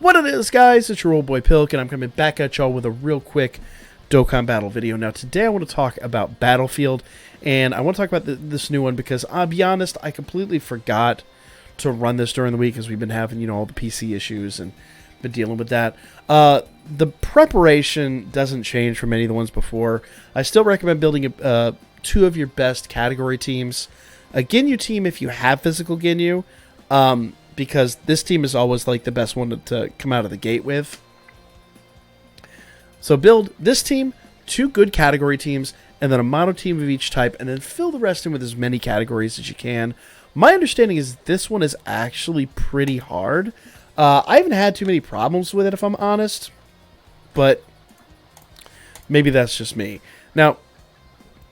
What it is, guys, it's your old boy Pilk, and I'm coming back at y'all with a real quick Dokkan battle video. Now, today I want to talk about Battlefield, and I want to talk about this new one because, I'll be honest, I completely forgot to run this during the week as we've been having, all the PC issues and been dealing with that. The preparation doesn't change from any of the ones before. I still recommend building two of your best category teams. A Ginyu team if you have physical Ginyu, because this team is always like the best one to come out of the gate with. So build this team, two good category teams, and then a mono team of each type, and then fill the rest in with as many categories as you can. My understanding is this one is actually pretty hard. I haven't had too many problems with it, if I'm honest, but maybe that's just me. Now,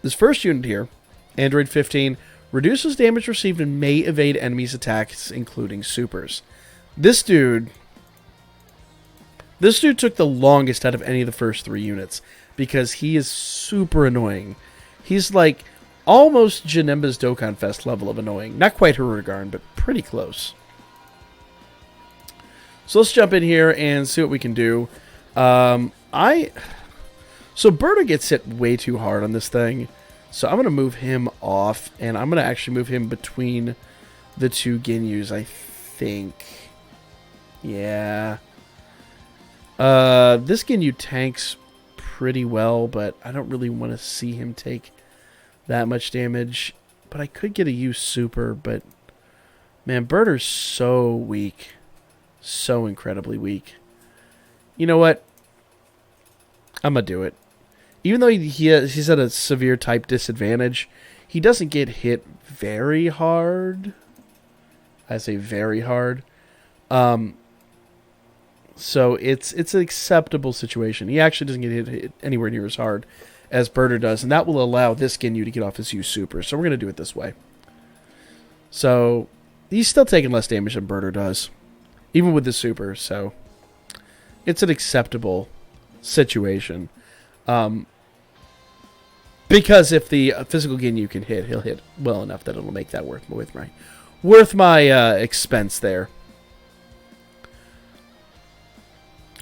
this first unit here, Android 15, reduces damage received and may evade enemies' attacks, including supers. This dude took the longest out of any of the first three units because he is super annoying. He's like almost Janemba's Dokkan Fest level of annoying. Not quite Hirudegarn, but pretty close. So let's jump in here and see what we can do. So Berta gets hit way too hard on this thing. So I'm going to move him off, and I'm going to actually move him between the two Ginyus, I think. Yeah. This Ginyu tanks pretty well, but I don't really want to see him take that much damage. But I could get a U super, but man, Berta's so weak. So incredibly weak. You know what? I'm going to do it. Even though he's at a severe type disadvantage, he doesn't get hit very hard. I say very hard. So it's an acceptable situation. He actually doesn't get hit anywhere near as hard as Berta does, and that will allow this Ginyu to get off his U super. So we're going to do it this way. So he's still taking less damage than Berta does, even with the super. So it's an acceptable situation. Because if the physical Ginyu can hit, he'll hit well enough that it'll make that worth my expense there.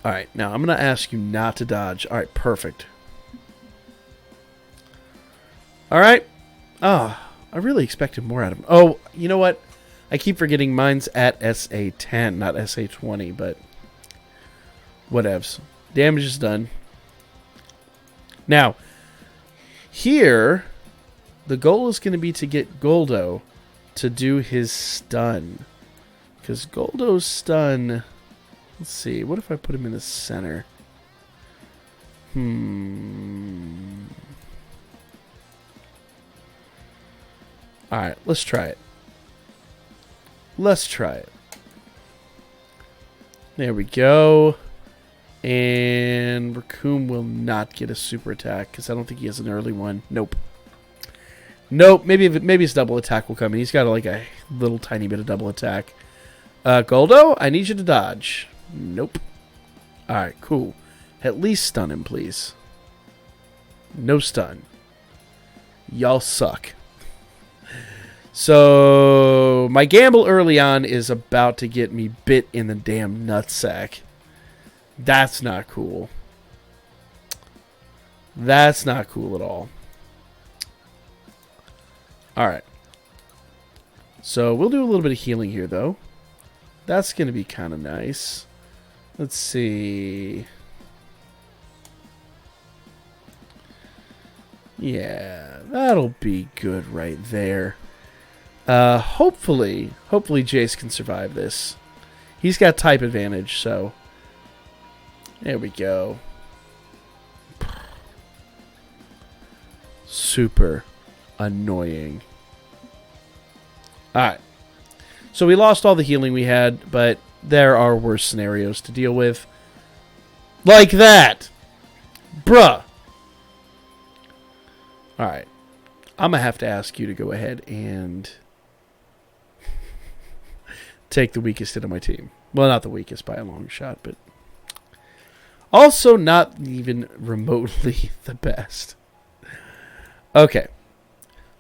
All right, now I'm going to ask you not to dodge. All right, perfect. All right. I really expected more out of him. Oh, you know what? I keep forgetting mine's at SA10, not SA20, but whatevs. Damage is done. Now, here, the goal is going to be to get Goldo to do his stun. Because Goldo's stun... Let's see. What if I put him in the center? Alright, let's try it. Let's try it. There we go. And Raccoon will not get a super attack because I don't think he has an early one. Nope. Nope. Maybe his double attack will come in. He's got like a little tiny bit of double attack. Goldo, I need you to dodge. Nope. Alright, cool. At least stun him, please. No stun. Y'all suck. So, my gamble early on is about to get me bit in the damn nutsack. That's not cool. That's not cool at all. Alright. So, we'll do a little bit of healing here, though. That's going to be kind of nice. Let's see. Yeah, that'll be good right there. Hopefully Jace can survive this. He's got type advantage, so... There we go. Super annoying. Alright. So we lost all the healing we had, but there are worse scenarios to deal with. Like that! Bruh! Alright. I'm going to have to ask you to go ahead and take the weakest hit of my team. Well, not the weakest by a long shot, but also not even remotely the best. Okay.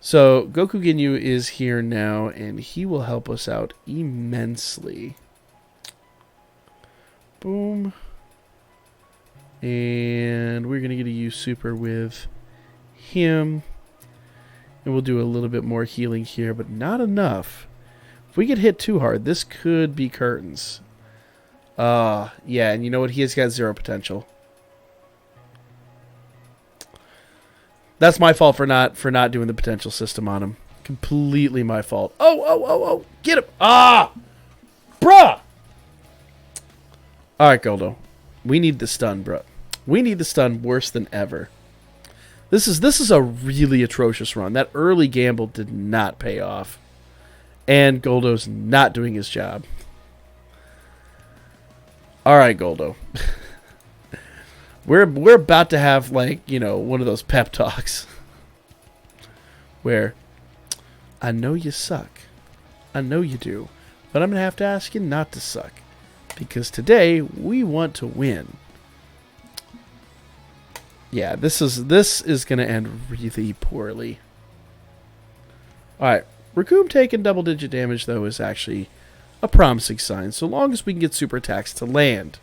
So, Goku Ginyu is here now, and he will help us out immensely. Boom. And we're going to get a use super with him. And we'll do a little bit more healing here, but not enough. If we get hit too hard, this could be curtains. Yeah, and you know what? He has got 0 potential. That's my fault for not doing the potential system on him. Completely my fault. Oh. Get him. Ah! Bruh! Alright, Goldo. We need the stun, bruh. We need the stun worse than ever. This is a really atrocious run. That early gamble did not pay off. And Goldo's not doing his job. Alright, Goldo. We're about to have, like, you know, one of those pep talks. Where, I know you suck. I know you do. But I'm going to have to ask you not to suck. Because today, we want to win. Yeah, this is going to end really poorly. Alright, Raccoon taking double-digit damage, though, is actually a promising sign. So long as we can get super attacks to land.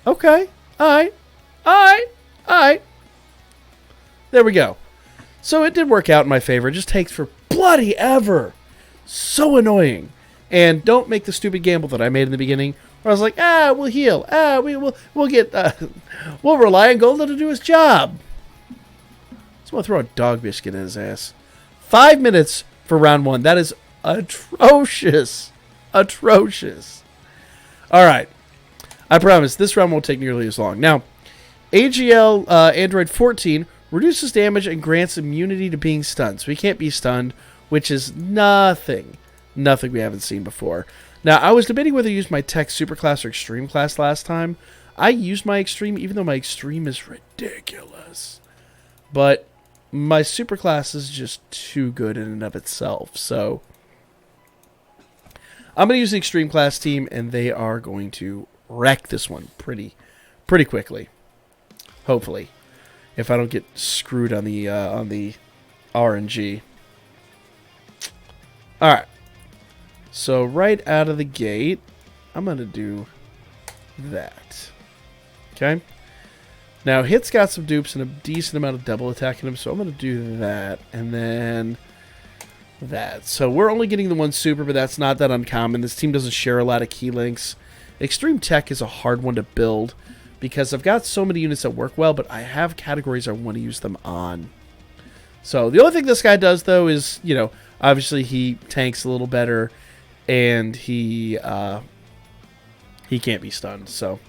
Okay. Alright. There we go. So it did work out in my favor. It just takes for bloody ever. So annoying. And don't make the stupid gamble that I made in the beginning, where I was like, we'll heal. We'll get, we'll rely on Golden to do his job. So I'll throw a dog biscuit in his ass. 5 minutes for round 1. That is atrocious. Atrocious. All right. I promise this round won't take nearly as long. Now, AGL Android 14 reduces damage and grants immunity to being stunned. So he can't be stunned, which is nothing we haven't seen before. Now, I was debating whether to use my Tech Superclass or Extreme Class last time. I used my Extreme, even though my Extreme is ridiculous. But my Superclass is just too good in and of itself. So I'm going to use the Extreme Class team, and they are going to wreck this one pretty quickly. Hopefully. If I don't get screwed on the RNG. Alright. So right out of the gate, I'm going to do that. Okay. Now, Hit's got some dupes and a decent amount of double attacking him, so I'm going to do that. And then that. So we're only getting the one super, but that's not that uncommon. This team doesn't share a lot of key links. Extreme Tech is a hard one to build because I've got so many units that work well, but I have categories I want to use them on. So the only thing this guy does, though, is, you know, obviously he tanks a little better. And he can't be stunned, so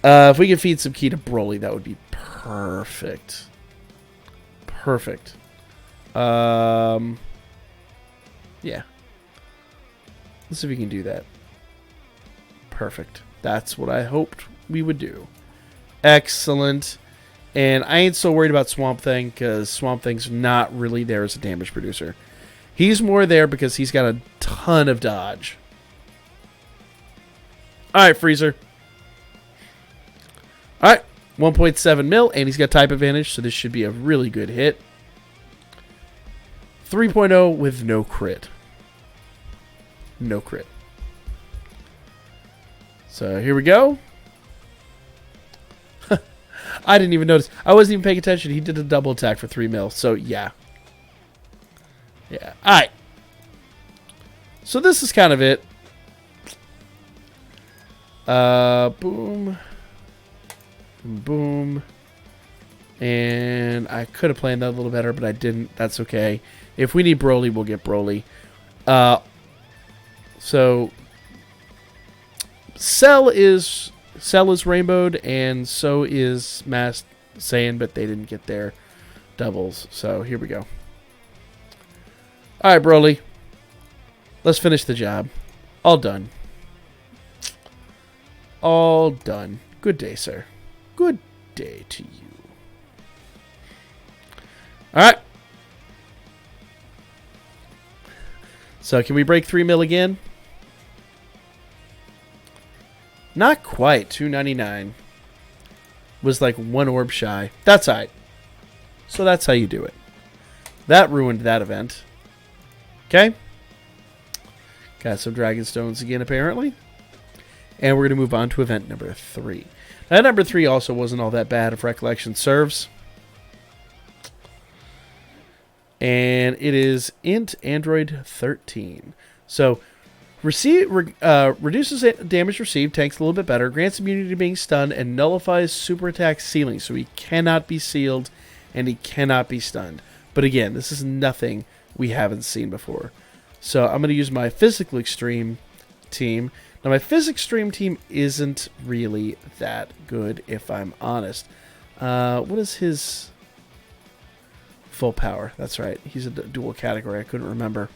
if we can feed some key to Broly, that would be perfect. Perfect. Yeah. Let's see if we can do that. Perfect. That's what I hoped we would do. Excellent. And I ain't so worried about Swamp Thing, because Swamp Thing's not really there as a damage producer. He's more there because he's got a ton of dodge. Alright, Freezer. Alright, 1.7 mil, and he's got type advantage, so this should be a really good hit. 3.0 with no crit. No crit. So here we go. I didn't even notice. I wasn't even paying attention. He did a double attack for 3 mil, so yeah. Yeah. Alright. So this is kind of it. Boom. Boom. And I could have planned that a little better, but I didn't. That's okay. If we need Broly, we'll get Broly. So Cell is rainbowed, and so is Masked Saiyan, but they didn't get their doubles. So here we go. Alright, Broly. Let's finish the job. All done. All done. Good day, sir. Good day to you. Alright. So, can we break 3 mil again? Not quite. 299. Was like 1 orb shy. That's alright. So that's how you do it. That ruined that event. Okay. Got some Dragon Stones again, apparently. And we're going to move on to event number 3. Now, number 3 also wasn't all that bad if recollection serves. And it is int Android 13. So, reduces damage received, tanks a little bit better, grants immunity to being stunned, and nullifies super attack ceiling. So he cannot be sealed, and he cannot be stunned. But again, this is nothing we haven't seen before. So I'm going to use my physical extreme team. Now my physics extreme team isn't really that good, if I'm honest. What is his full power? That's right. He's a dual category. I couldn't remember.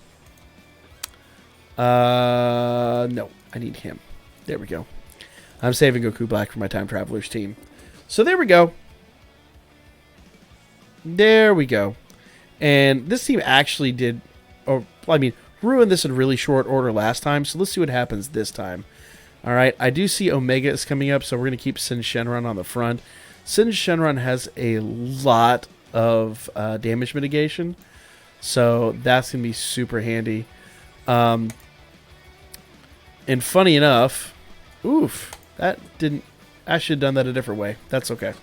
No, I need him. There we go. I'm saving Goku Black for my Time Travelers team. So there we go. There we go. And this team actually did, ruined this in really short order last time. So let's see what happens this time. All right, I do see Omega is coming up, so we're going to keep Sin Shenron on the front. Sin Shenron has a lot of damage mitigation, so that's going to be super handy. And funny enough, that didn't... I should have done that a different way. That's okay.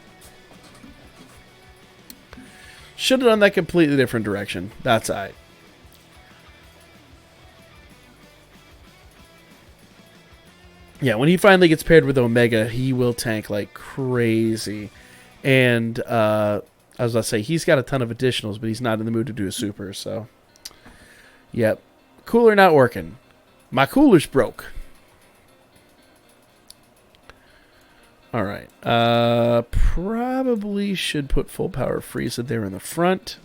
Should have done that completely different direction. That's all right. Yeah, when he finally gets paired with Omega, he will tank like crazy. And I was about to say, he's got a ton of additionals, but he's not in the mood to do a super, so... Yep. Cooler not working. My cooler's broke. Alright. Probably should put full power Frieza there in the front.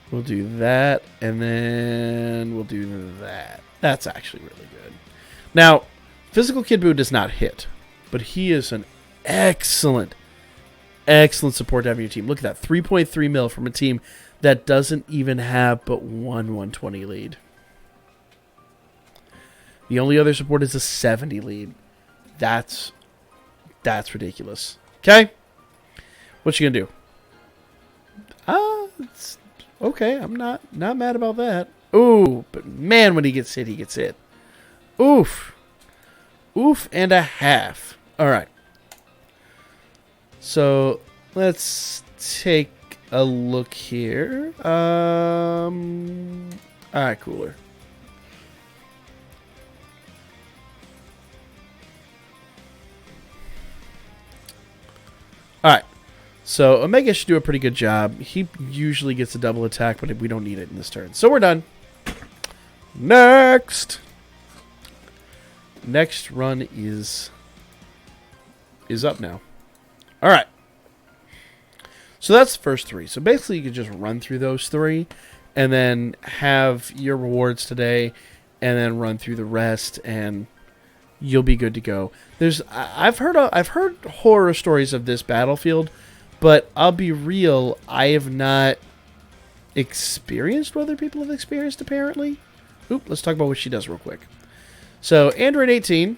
We'll do that, and then we'll do that. That's actually really good. Now, Physical Kid Buu does not hit, but he is an excellent support to have in your team. Look at that, 3.3 mil from a team that doesn't even have but one 120 lead. The only other support is a 70 lead. That's ridiculous. Okay, what you gonna do? It's okay. I'm not mad about that. Ooh, but man, when he gets hit, he gets hit. Oof and a half. All right. So let's take a look here. All right, cooler. All right. So Omega should do a pretty good job. He usually gets a double attack, but we don't need it in this turn. So we're done. Next run is up now. All right. So that's the first 3. So basically you can just run through those 3 and then have your rewards today and then run through the rest and you'll be good to go. I've heard horror stories of this battlefield, but I'll be real, I have not experienced what other people have experienced apparently. Let's talk about what she does real quick. So, Android 18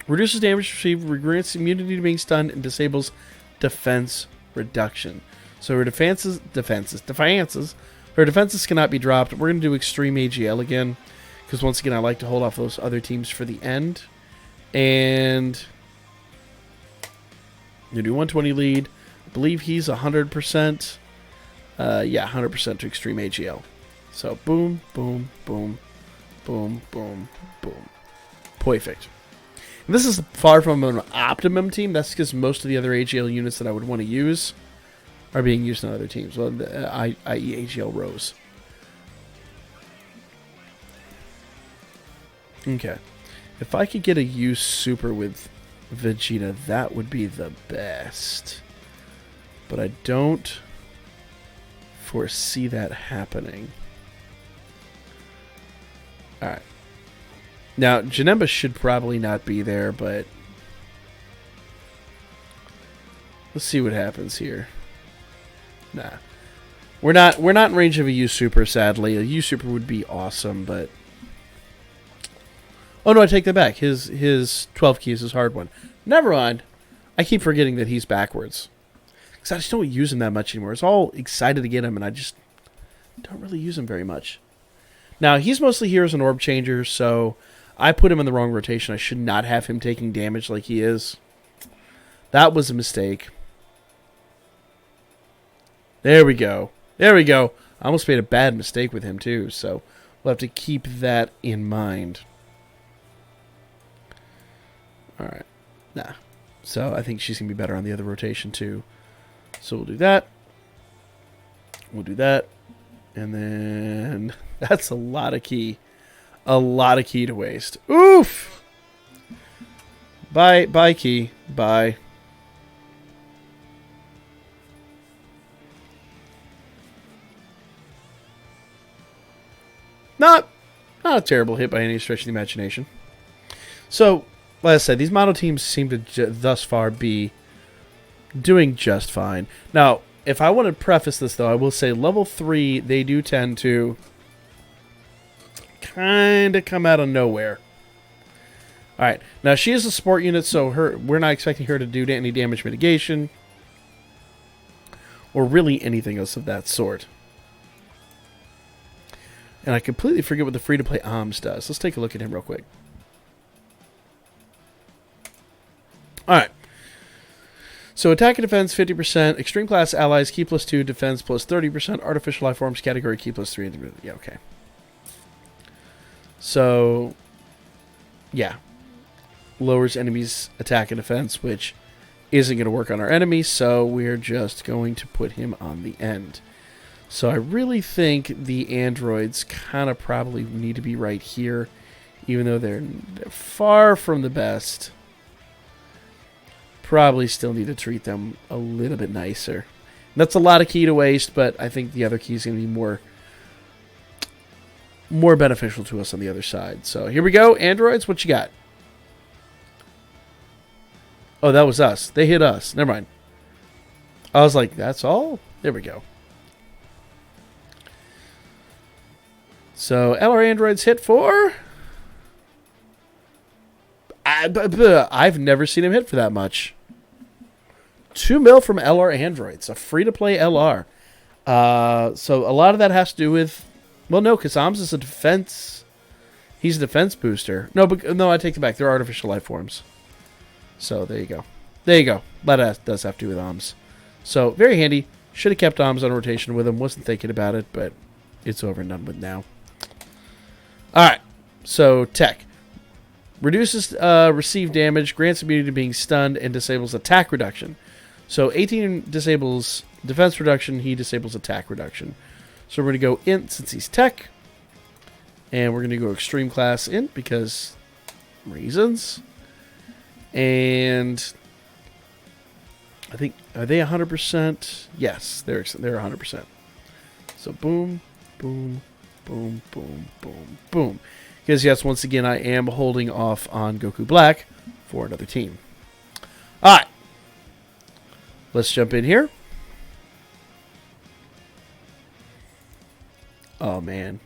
reduces damage received, grants immunity to being stunned, and disables defense reduction. So her defenses cannot be dropped. We're going to do Extreme AGL again, because once again, I like to hold off those other teams for the end. And you do 120 lead. I believe he's 100%. Yeah, 100% to Extreme AGL. So, boom, boom, boom. Boom, boom, boom. Perfect. And this is far from an optimum team. That's because most of the other AGL units that I would want to use are being used on other teams. Well, i.e. AGL Rose. Okay. If I could get a use super with Vegeta, that would be the best. But I don't foresee that happening. Alright. Now, Janemba should probably not be there, but let's see what happens here. Nah. We're not in range of a U Super, sadly. A U Super would be awesome, but oh no, I take that back. His 12 key is his hard one. Never mind. I keep forgetting that he's backwards. Because I just don't use him that much anymore. It's all excited to get him, and I just don't really use him very much. Now, he's mostly here as an orb changer, so I put him in the wrong rotation. I should not have him taking damage like he is. That was a mistake. There we go. There we go. I almost made a bad mistake with him too, so we'll have to keep that in mind. Alright. Nah. So I think she's going to be better on the other rotation too. So we'll do that. We'll do that. And then that's a lot of key. A lot of key to waste. Oof! Bye, key. Bye. Not a terrible hit by any stretch of the imagination. So, like I said, these model teams seem to thus far be doing just fine. Now, if I want to preface this, though, I will say level 3, they do tend to kind of come out of nowhere. Alright, now she is a support unit, so we're not expecting her to do any damage mitigation or really anything else of that sort. And I completely forget what the free-to-play AMS does. Let's take a look at him real quick. Alright. So attack and defense, 50%. Extreme class allies, key +2. Defense plus 30%. Artificial life forms category, key +3. Yeah, okay. So, yeah. Lowers enemies' attack and defense, which isn't going to work on our enemies, so we're just going to put him on the end. So I really think the androids kind of probably need to be right here, even though they're far from the best. Probably still need to treat them a little bit nicer. That's a lot of key to waste, but I think the other key is going to be more beneficial to us on the other side. So here we go. Androids, what you got? Oh, that was us. They hit us. Never mind. I was like, that's all? There we go. So, LR androids hit for... I've never seen him hit for that much. 2 mil from LR androids. A free-to-play LR. So, a lot of that has to do with... Well, no, because AMS is a defense... He's a defense booster. No, I take it back. They're artificial life forms. So, there you go. There you go. That does have to do with AMS. So, very handy. Should have kept AMS on rotation with him. Wasn't thinking about it, but it's over and done with now. Alright. So, tech. Reduces received damage, grants immunity to being stunned, and disables attack reduction. So, 18 disables defense reduction. He disables attack reduction. So, we're going to go int since he's tech. And we're going to go extreme class int because reasons. And I think, are they 100%? Yes, they're 100%. So boom, boom, boom, boom, boom, boom. Because yes, once again, I am holding off on Goku Black for another team. All right, let's jump in here. Oh man.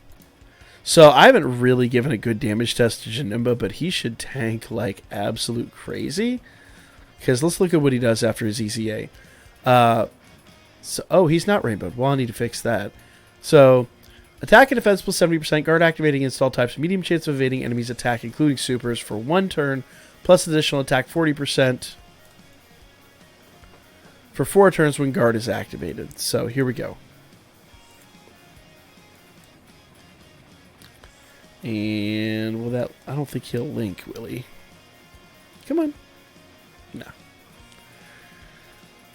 So I haven't really given a good damage test to Janemba, but he should tank like absolute crazy. Because let's look at what he does after his EZA. Oh, he's not rainbowed. Well, I need to fix that. So, attack and defense plus 70%. Guard activating install types. Medium chance of evading enemies' attack, including supers, for 1 turn. Plus additional attack 40% for 4 turns when guard is activated. So, here we go. And, well, that... I don't think he'll link, will he? Come on. No.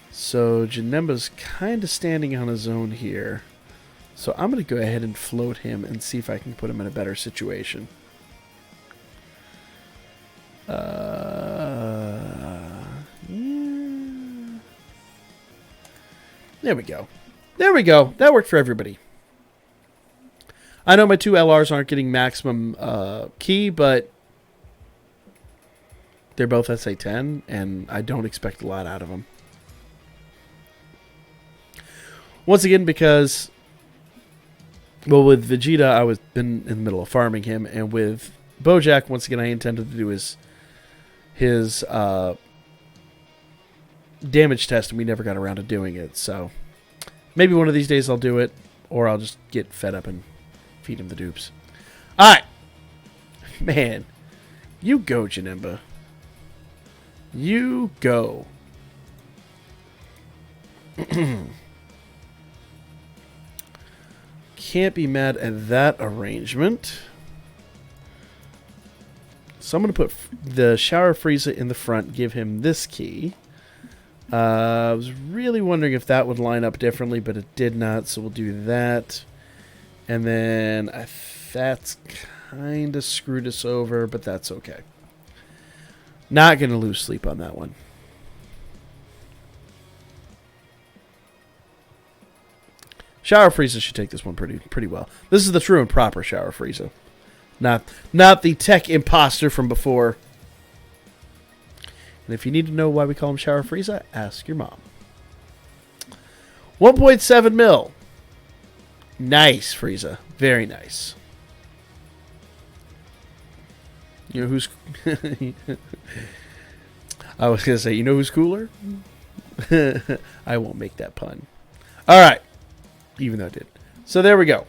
So, Janemba's kind of standing on his own here. So, I'm going to go ahead and float him and see if I can put him in a better situation. Yeah. There we go. There we go. That worked for everybody. I know my 2 LRs aren't getting maximum key, but they're both SA10, and I don't expect a lot out of them. Once again, because, well, with Vegeta, I was been in the middle of farming him, and with Bojack, once again, I intended to do his damage test, and we never got around to doing it. So maybe one of these days I'll do it, or I'll just get fed up and feed him the dupes. All right, man. You go, Janemba. You go. Can't be mad at that arrangement. So I'm going to put the Shower Frieza in the front, give him this key. I was really wondering if that would line up differently, but it did not, so we'll do that. And then that's kind of screwed us over, but that's okay. Not going to lose sleep on that one. Shower Frieza should take this one pretty well. This is the true and proper Shower Frieza. Not the tech imposter from before. And if you need to know why we call him Shower Frieza, ask your mom. 1.7 mil. Nice, Frieza. Very nice. You know who's... I was going to say, you know who's cooler? I won't make that pun. All right. Even though I did. So there we go.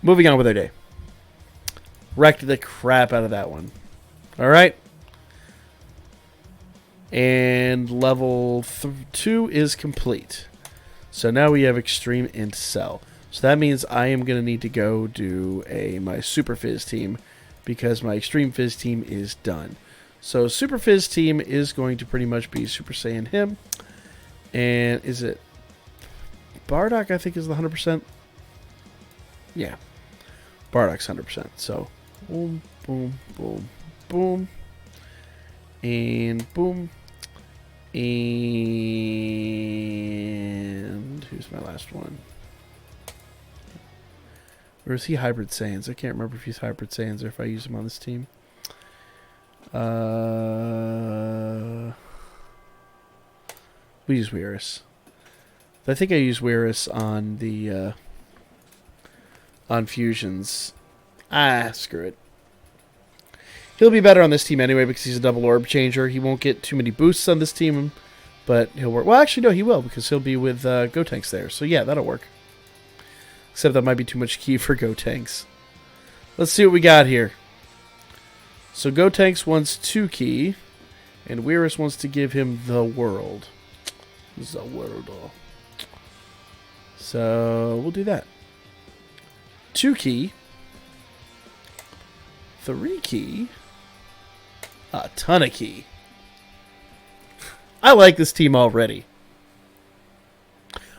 Moving on with our day. Wrecked the crap out of that one. All right. And level 2 is complete. So now we have Extreme Int Cell. So that means I am going to need to go do my Super Fizz team because my Extreme Fizz team is done. So Super Fizz team is going to pretty much be Super Saiyan him. And is it Bardock, I think, is the 100%? Yeah. Bardock's 100%. So, boom, boom, boom, boom. And boom. And who's my last one? Or is he Hybrid Saiyans? I can't remember if he's Hybrid Saiyans or if I use him on this team. We use Weirus. I think I use Weirus on the on fusions. Screw it. He'll be better on this team anyway because he's a double orb changer. He won't get too many boosts on this team, but he'll work. Well, actually, no, he will because he'll be with Gotenks there. So yeah, that'll work. Except that might be too much key for Gotenks. Let's see what we got here. So Gotenks wants 2 key, and Weirus wants to give him the world. The world. So we'll do that. 2 key. 3 key. A ton of key. I like this team already.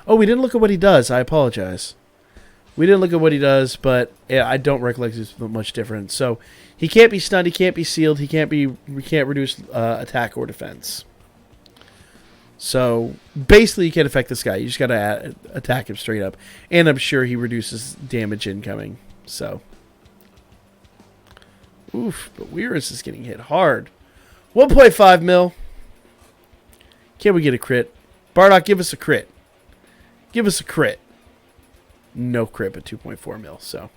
Oh, we didn't look at what he does. I apologize. We didn't look at what he does, but yeah, I don't recollect it's much different. So he can't be stunned. He can't be sealed. We can't reduce attack or defense. So basically, you can't affect this guy. You just got to attack him straight up. And I'm sure he reduces damage incoming. So. Oof, but Weirus is getting hit hard. 1.5 mil. Can we get a crit? Bardock, give us a crit. Give us a crit. No crit, but 2.4 mil. So.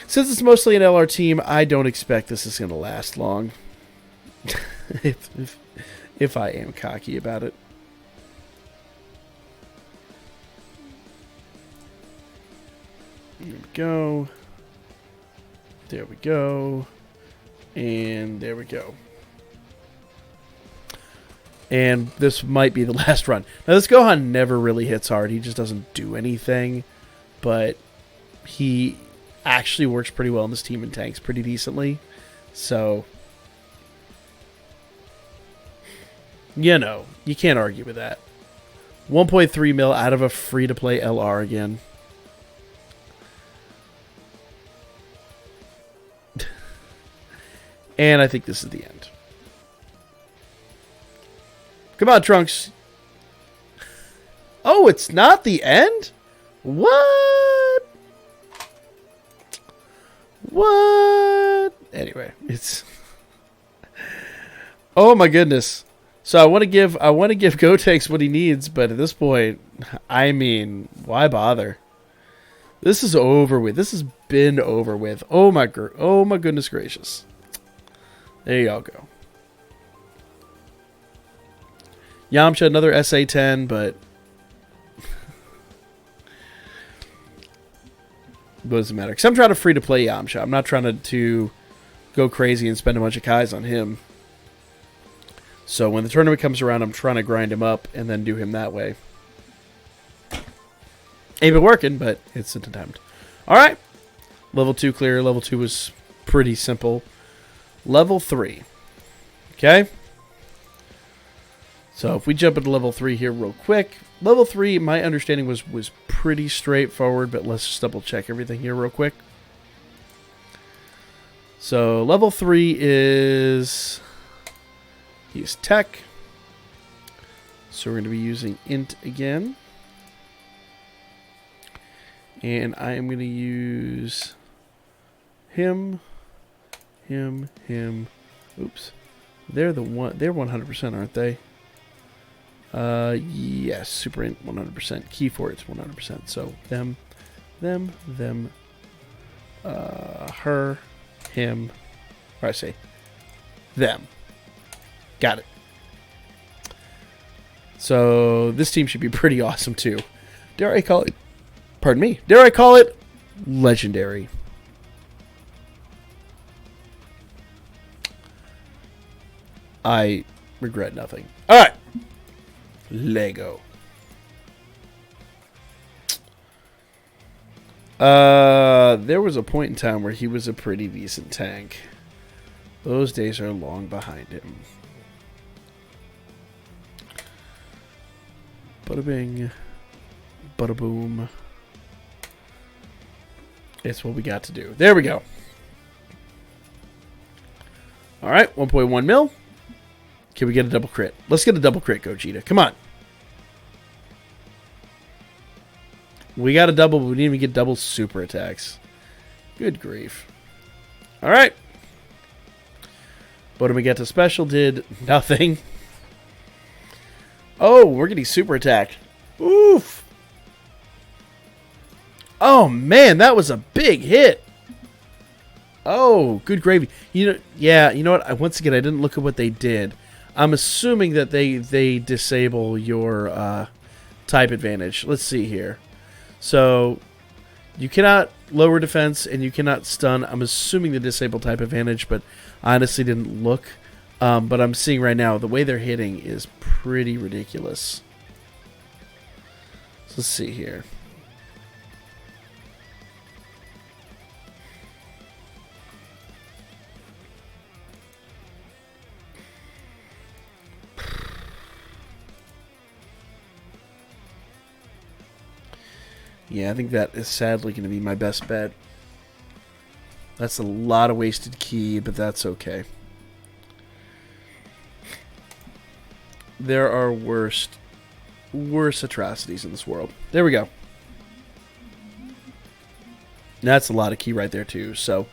Since it's mostly an LR team, I don't expect this is going to last long. If I am cocky about it. There we go. There we go. And there we go. And this might be the last run. Now, this Gohan never really hits hard. He just doesn't do anything. But he actually works pretty well in this team and tanks pretty decently. So, you know, you can't argue with that. 1.3 mil out of a free-to-play LR again. And I think this is the end. Come on, Trunks. Oh, it's not the end? What? What? Anyway, it's... Oh my goodness. So I want to give Gotenks what he needs, but at this point, I mean, why bother? This is over with. This has been over with. Oh my goodness gracious. There you all go. Yamcha, another SA-10, but What does it matter? Because I'm trying to free to play Yamcha. I'm not trying to go crazy and spend a bunch of Kais on him. So when the tournament comes around, I'm trying to grind him up and then do him that way. Ain't been working, but it's an attempt. Alright. Level 2 clear. Level 2 was pretty simple. Level 3. Okay. So if we jump into level 3 here real quick. Level 3, my understanding was pretty straightforward, but let's just double check everything here real quick. So level 3 is... Use tech. So we're going to be using int again. And I am going to use him. Oops. They're 100%, aren't they? Yes, super int 100%. Key for it's 100%. So them, her, him, or I say them. Got it. So this team should be pretty awesome too. Dare I call it? Pardon me. Dare I call it legendary? I regret nothing. All right. Lego. There was a point in time where he was a pretty decent tank. Those days are long behind him. Bada bing. Bada boom. It's what we got to do. There we go. Alright, 1.1 mil. Can we get a double crit? Let's get a double crit, Gogeta. Come on. We got a double, but we didn't even get double super attacks. Good grief. Alright. What did we get to special? Did nothing. Oh, we're getting super attacked. Oof. Oh, man, that was a big hit. Oh, good gravy. You know what? Once again, I didn't look at what they did. I'm assuming that they disable your type advantage. Let's see here. So, you cannot lower defense and you cannot stun. I'm assuming they disable type advantage, but I honestly didn't look. But I'm seeing right now, the way they're hitting is pretty ridiculous. So let's see here. Yeah, I think that is sadly going to be my best bet. That's a lot of wasted ki, but that's okay. There are worse atrocities in this world. There we go. That's a lot of ki right there too. So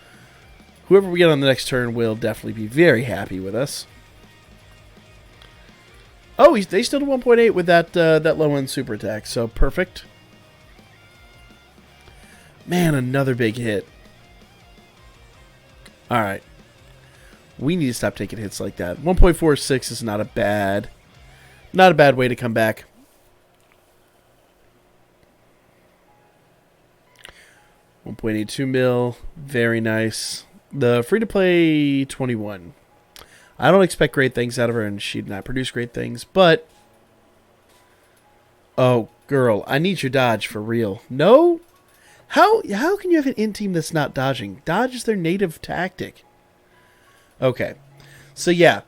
whoever we get on the next turn will definitely be very happy with us. Oh, they still do 1.8 with that low end super attack. So perfect. Man, another big hit. All right. We need to stop taking hits like that. 1.46 is not a bad way to come back. $1.82 mil. Very nice. The free-to-play 21. I don't expect great things out of her, and she did not produce great things, but... Oh, girl, I need your dodge for real. No? How can you have an int team that's not dodging? Dodge is their native tactic. Okay. So, yeah.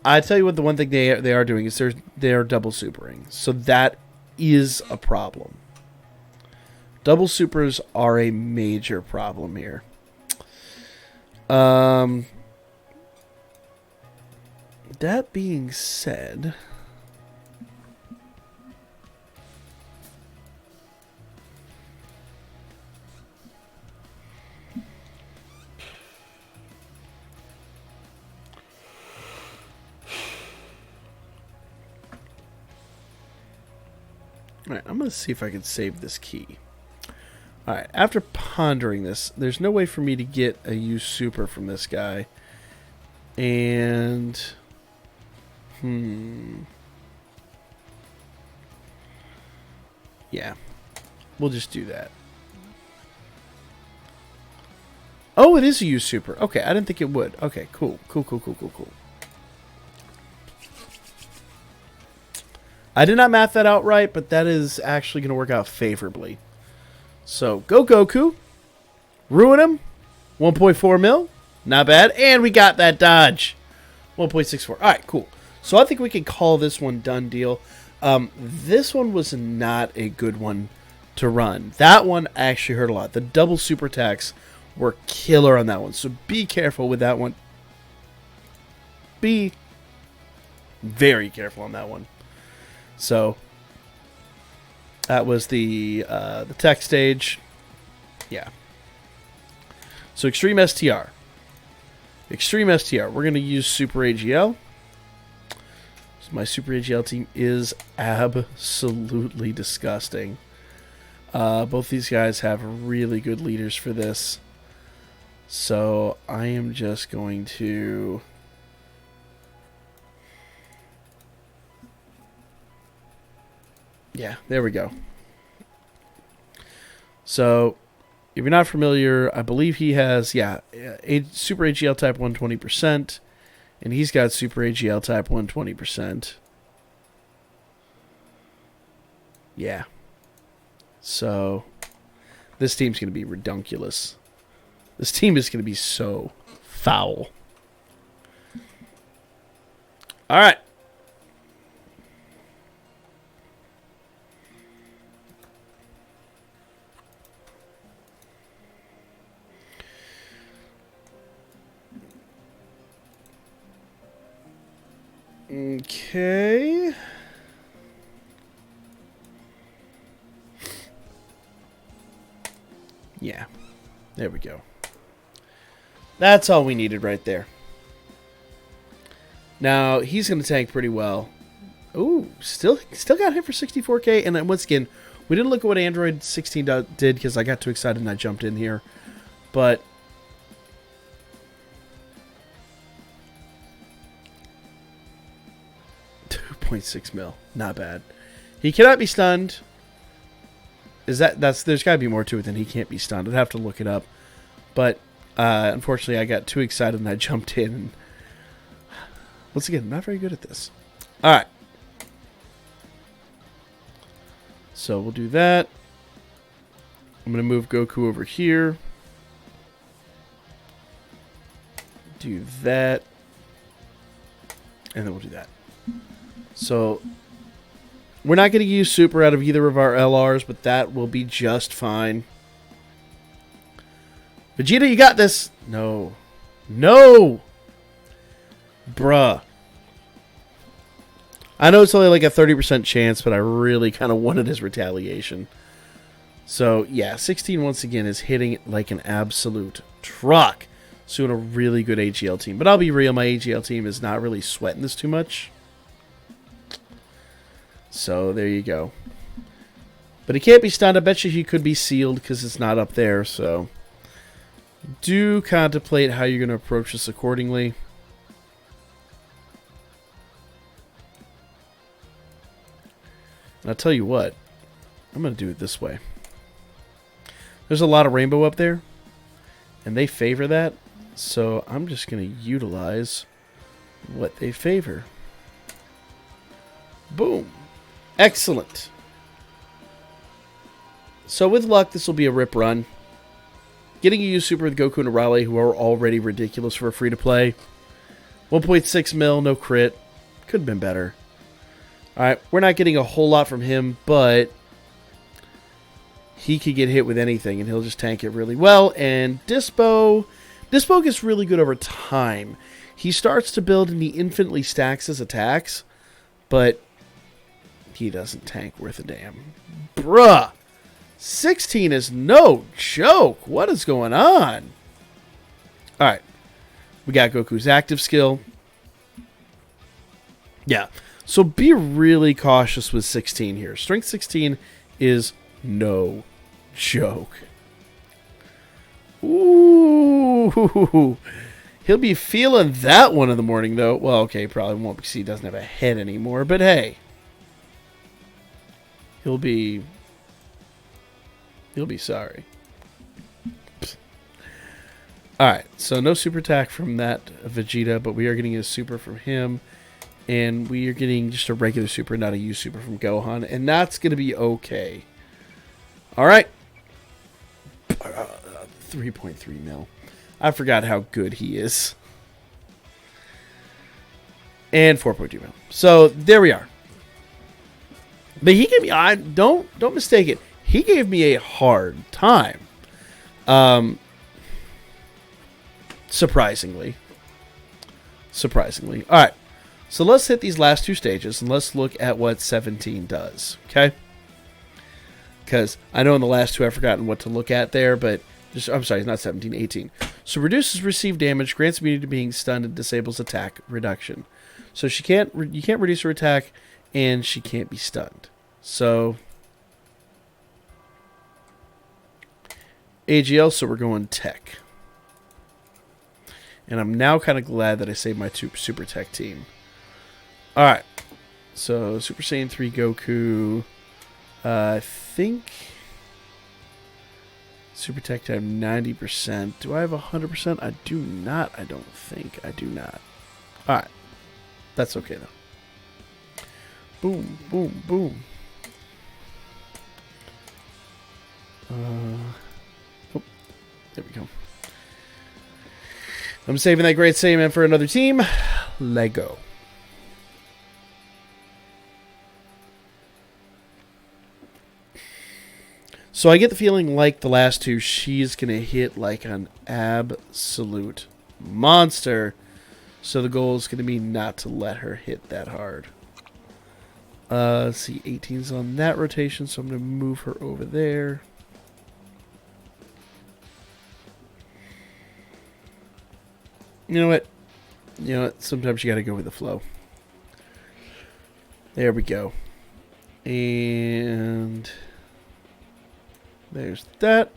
I tell you what, the one thing they are doing is they're double supering. So that is a problem. Double supers are a major problem here. That being said... Alright, I'm going to see if I can save this key. Alright, after pondering this, there's no way for me to get a use super from this guy. And... Yeah. We'll just do that. Oh, it is a U Super. Okay, I didn't think it would. Okay, cool. Cool. I did not math that out right, but that is actually going to work out favorably. So, go Goku. Ruin him. 1.4 mil. Not bad. And we got that dodge. 1.64. All right, cool. So I think we can call this one done deal. This one was not a good one to run. That one actually hurt a lot. The double super attacks were killer on that one. So be careful with that one. Be very careful on that one. So that was the tech stage. Yeah. So Extreme STR. Extreme STR. We're going to use Super AGL. So my Super AGL team is absolutely disgusting. Both these guys have really good leaders for this. So I am just going to... Yeah, there we go. So, if you're not familiar, I believe he has, Super AGL type 120%, and he's got Super AGL type 120%. Yeah. So, this team's going to be redunculous. This team is going to be so foul. All right. Okay. Yeah. There we go. That's all we needed right there. Now, he's going to tank pretty well. Ooh, still got hit for 64k. And then once again, we didn't look at what Android 16 did because I got too excited and I jumped in here. But... .6 mil. Not bad. He cannot be stunned. There's got to be more to it than he can't be stunned. I'd have to look it up. But unfortunately, I got too excited and I jumped in. And once again, I'm not very good at this. All right. So we'll do that. I'm going to move Goku over here. Do that. And then we'll do that. So, we're not going to use Super out of either of our LRs, but that will be just fine. Vegeta, you got this! No. No! Bruh. I know it's only like a 30% chance, but I really kind of wanted his retaliation. So, yeah, 16 once again is hitting it like an absolute truck. So, in a really good AGL team. But I'll be real, my AGL team is not really sweating this too much. So, there you go. But he can't be stunned. I bet you he could be sealed because it's not up there. So, do contemplate how you're going to approach this accordingly. And I'll tell you what. I'm going to do it this way. There's a lot of rainbow up there. And they favor that. So, I'm just going to utilize what they favor. Boom. Excellent. So with luck, this will be a rip run. Getting a U Super with Goku and Arale, who are already ridiculous for a free-to-play. 1.6 mil, no crit. Could have been better. Alright, we're not getting a whole lot from him, but he could get hit with anything, and he'll just tank it really well. And Dispo gets really good over time. He starts to build, and he infinitely stacks his attacks, but he doesn't tank worth a damn. Bruh. 16 is no joke. What is going on? Alright. We got Goku's active skill. Yeah. So be really cautious with 16 here. Strength 16 is no joke. Ooh. He'll be feeling that one in the morning, though. Well, okay, probably won't because he doesn't have a head anymore. But hey. He'll be sorry. Alright, so no super attack from that Vegeta, but we are getting a super from him. And we are getting just a regular super, not a U super from Gohan. And that's going to be okay. Alright. 3.3 mil. I forgot how good he is. And 4.2 mil. So there we are. But he gave me, don't mistake it, he gave me a hard time. Surprisingly. Alright. So let's hit these last two stages and let's look at what 17 does. Okay? Because I know in the last two I've forgotten what to look at there, but I'm sorry, it's not 17, 18. So reduces received damage, grants immunity to being stunned, and disables attack reduction. So you can't reduce her attack, and she can't be stunned. So AGL, so we're going tech. And I'm now kind of glad that I saved my super tech team. Alright. So Super Saiyan 3 Goku. I think Super Tech time 90%. Do I have 100%? I do not. I don't think. I do not. Alright. That's okay, though. Boom, boom, boom. Oh, there we go. I'm saving that Great Saiyaman for another team. Lego. So I get the feeling like the last two, she's going to hit like an absolute monster. So the goal is going to be not to let her hit that hard. Let's see, 18's on that rotation, so I'm going to move her over there. You know what? Sometimes you got to go with the flow. There we go. And there's that.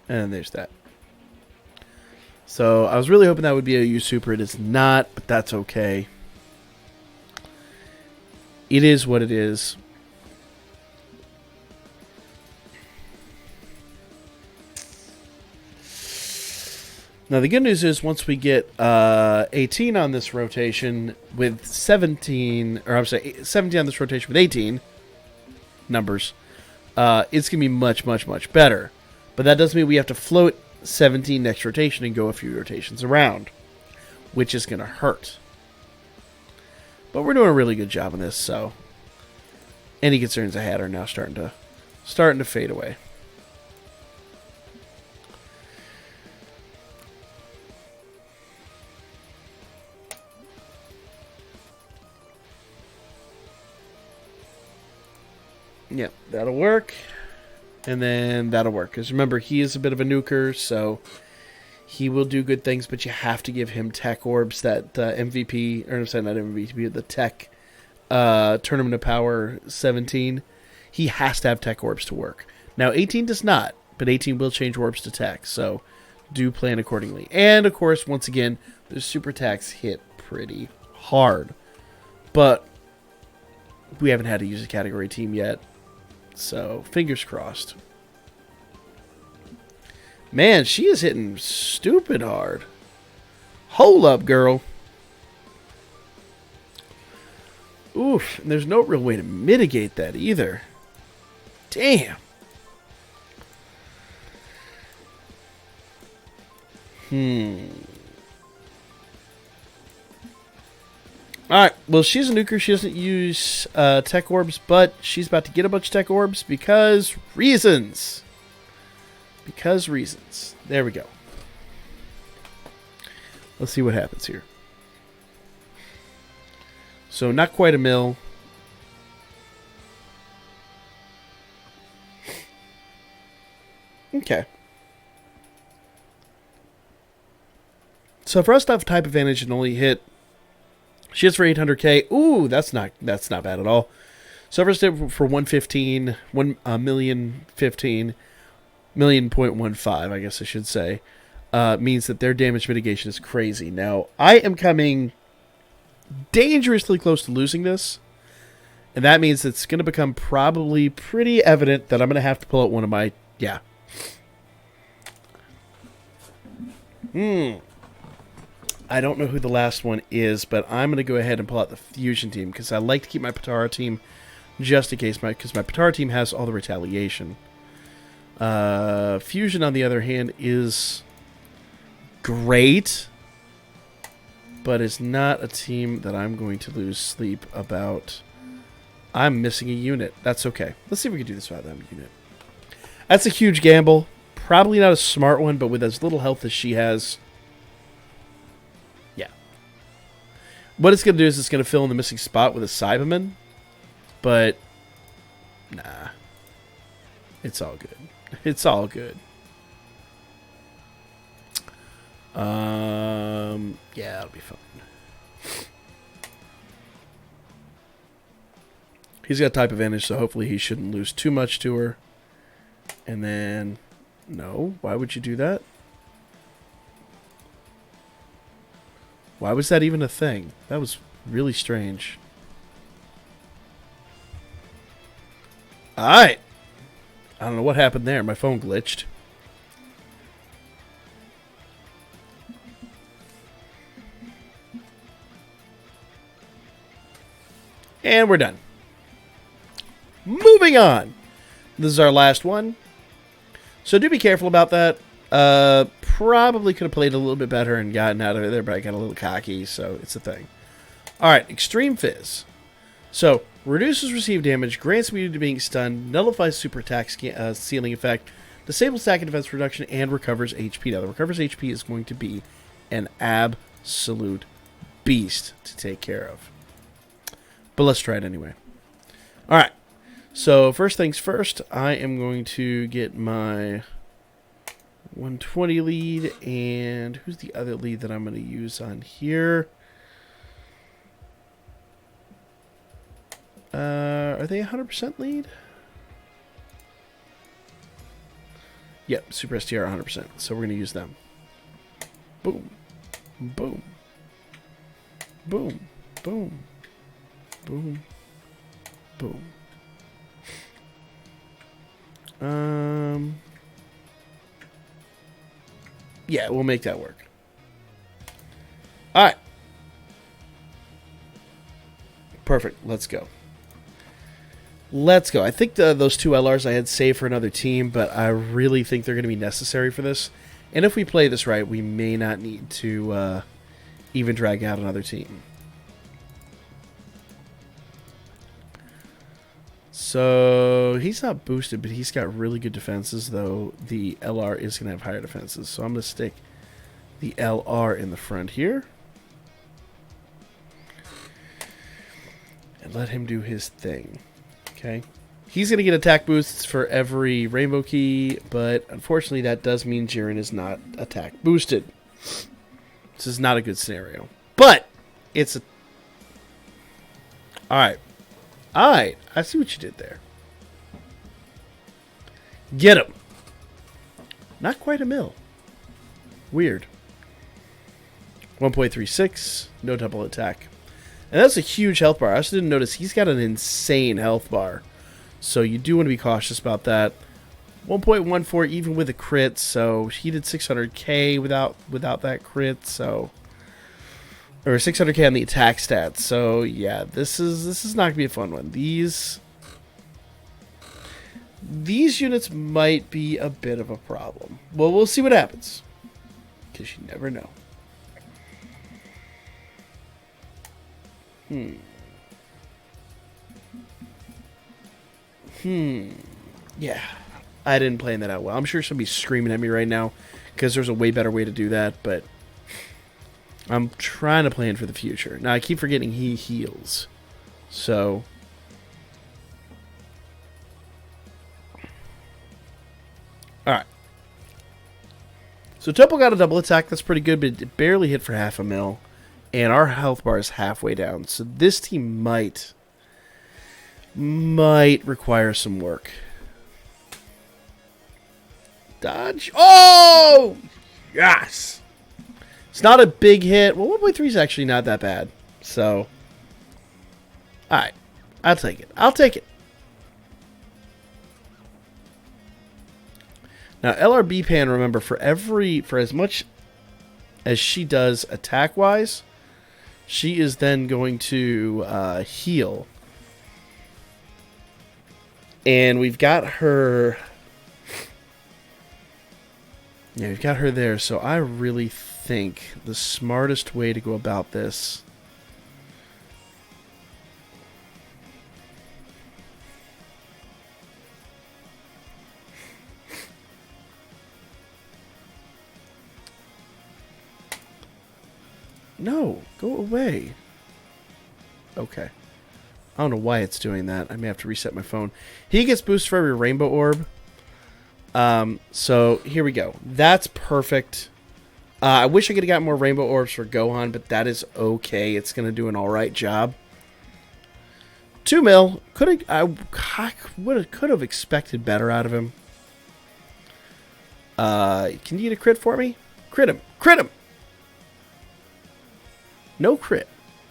And there's that. So I was really hoping that would be a U Super. It is not, but that's okay. It is what it is. Now the good news is once we get 18 on this rotation with 17, or I'm sorry, 17 on this rotation with 18 numbers, it's going to be much, much, much better. But that doesn't mean we have to float 17 next rotation and go a few rotations around, which is going to hurt. But we're doing a really good job on this, so any concerns I had are now starting to fade away. Yep, that'll work. And then that'll work. Because remember, he is a bit of a nuker, so he will do good things, but you have to give him tech orbs that MVP, or I'm sorry, not MVP, the tech Tournament of Power 17. He has to have tech orbs to work. Now, 18 does not, but 18 will change orbs to tech, so do plan accordingly. And, of course, once again, the super attacks hit pretty hard. But we haven't had to use a category team yet. So, fingers crossed. Man, she is hitting stupid hard. Hold up, girl. Oof, and there's no real way to mitigate that either. Damn. Alright, well, she's a nuker. She doesn't use tech orbs, but she's about to get a bunch of tech orbs because reasons. Because reasons. There we go. Let's see what happens here. So, not quite a mil. Okay. So, for us to have type advantage and only hit, she hits for 800k. Ooh, that's not bad at all. So, first hit for 115, 1,015,000, 1,000.15, I guess I should say, means that their damage mitigation is crazy. Now, I am coming dangerously close to losing this, and that means it's going to become probably pretty evident that I'm going to have to pull out one of my, I don't know who the last one is, but I'm going to go ahead and pull out the Fusion team because I like to keep my Patara team just in case, because my Patara team has all the retaliation. Fusion, on the other hand, is great, but it's not a team that I'm going to lose sleep about. I'm missing a unit. That's okay. Let's see if we can do this without that unit. That's a huge gamble. Probably not a smart one, but with as little health as she has, yeah. What it's going to do is it's going to fill in the missing spot with a Cyberman, but nah. It's all good. It's all good. Yeah, that'll be fun. He's got type advantage, so hopefully he shouldn't lose too much to her. And then, no, why would you do that? Why was that even a thing? That was really strange. Alright. I don't know what happened there. My phone glitched. And we're done. Moving on. This is our last one. So do be careful about that. Probably could have played a little bit better and gotten out of it there, but I got a little cocky, so it's a thing. Alright, Extreme Fizz. So, reduces received damage, grants immunity to being stunned, nullifies super attack ceiling effect, disables attack and defense reduction, and recovers HP. Now, the recovers HP is going to be an absolute beast to take care of. But let's try it anyway. Alright. So, first things first, I am going to get my 120 lead, and who's the other lead that I'm going to use on here? Are they 100% lead? Yep, Super STR 100%, so we're going to use them. Boom. Boom. Boom. Boom. Boom. Boom. Yeah, we'll make that work. Alright. Perfect. Let's go. Let's go. I think those two LRs I had saved for another team, but I really think they're going to be necessary for this. And if we play this right, we may not need to even drag out another team. So, he's not boosted, but he's got really good defenses, though the LR is going to have higher defenses. So, I'm going to stick the LR in the front here. And let him do his thing. Okay. He's going to get attack boosts for every rainbow key, but unfortunately that does mean Jiren is not attack boosted. This is not a good scenario. But, it's a... Alright. Alright, I see what you did there. Get him. Not quite a mil. Weird. 1.36, no double attack. And that's a huge health bar. I also didn't notice he's got an insane health bar. So you do want to be cautious about that. 1.14 even with a crit, so he did 600k without that crit, so... Or 600k on the attack stats. So yeah, this is not gonna be a fun one. These units might be a bit of a problem. Well, we'll see what happens, because you never know. Yeah, I didn't plan that out well. I'm sure somebody's screaming at me right now because there's a way better way to do that, but I'm trying to plan for the future. Now, I keep forgetting he heals. So... Alright. So, Topo got a double attack. That's pretty good, but it barely hit for half a mil. And our health bar is halfway down. So, this team might require some work. Dodge. Oh! Yes! It's not a big hit. Well, 1.3 is actually not that bad. So, alright. I'll take it. I'll take it. Now, LRB pan, remember, for as much as she does attack-wise. She is then going to heal. And we've got her... Yeah, we've got her there. So I really think the smartest way to go about this... No, go away. Okay. I don't know why it's doing that. I may have to reset my phone. He gets boost for every rainbow orb. So here we go. That's perfect. I wish I could have got more rainbow orbs for Gohan, but that is okay. It's going to do an alright job. 2 mil. Could have expected better out of him. Can you get a crit for me? Crit him. Crit him! No crit.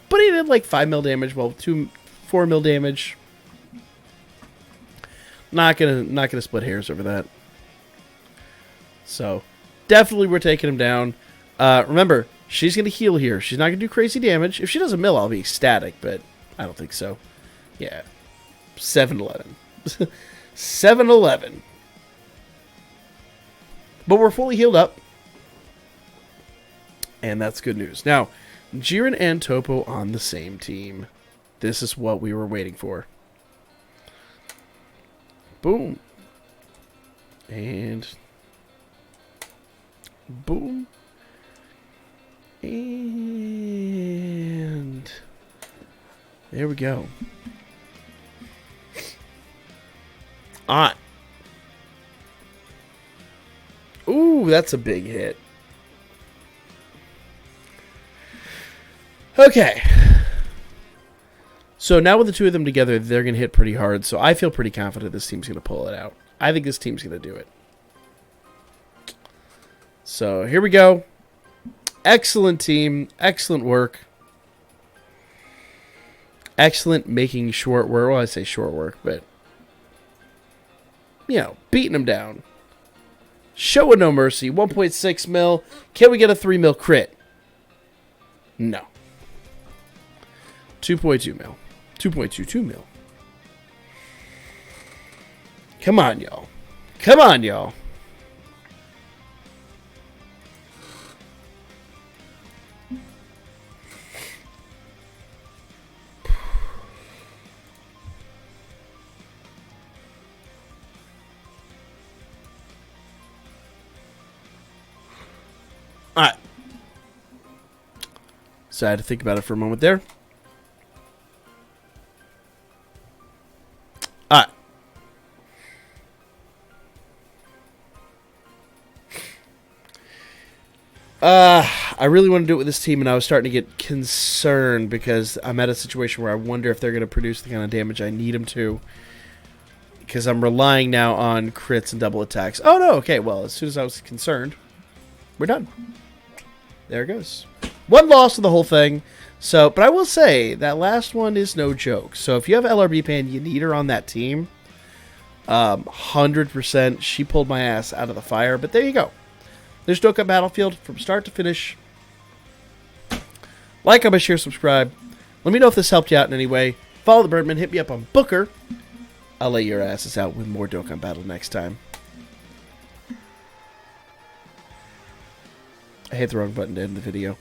But he did like 5 mil damage. Well, 4 mil damage. Not gonna split hairs over that. So, definitely we're taking him down. Remember, she's gonna heal here. She's not gonna do crazy damage. If she does a mil, I'll be ecstatic, but I don't think so. Yeah. 7-11. 7-11. But we're fully healed up. And that's good news. Now, Jiren and Toppo on the same team. This is what we were waiting for. Boom. And... boom. And... there we go. On. Ooh, that's a big hit. Okay. So now with the two of them together, they're going to hit pretty hard. So I feel pretty confident this team's going to pull it out. I think this team's going to do it. So here we go. Excellent team. Excellent work. Excellent making short work. Well, I say short work, but... you know, beating them down. Showing no mercy. 1.6 mil. Can we get a 3 mil crit? No. 2.2 mil. 2.22 mil. Come on, y'all. Come on, y'all. All right. So I had to think about it for a moment there. All right. I really want to do it with this team, and I was starting to get concerned because I'm at a situation where I wonder if they're going to produce the kind of damage I need them to. Because I'm relying now on crits and double attacks. Oh, no. Okay, well, as soon as I was concerned, we're done. There it goes. One loss of the whole thing. So, but I will say, that last one is no joke. So if you have LRB Pan, you need her on that team. 100%. She pulled my ass out of the fire. But there you go. There's Dokkan Battlefield from start to finish. Like, comment, share, subscribe. Let me know if this helped you out in any way. Follow the Birdman. Hit me up on Booker. I'll lay your asses out with more Dokkan Battle next time. I hit the wrong button to end the video.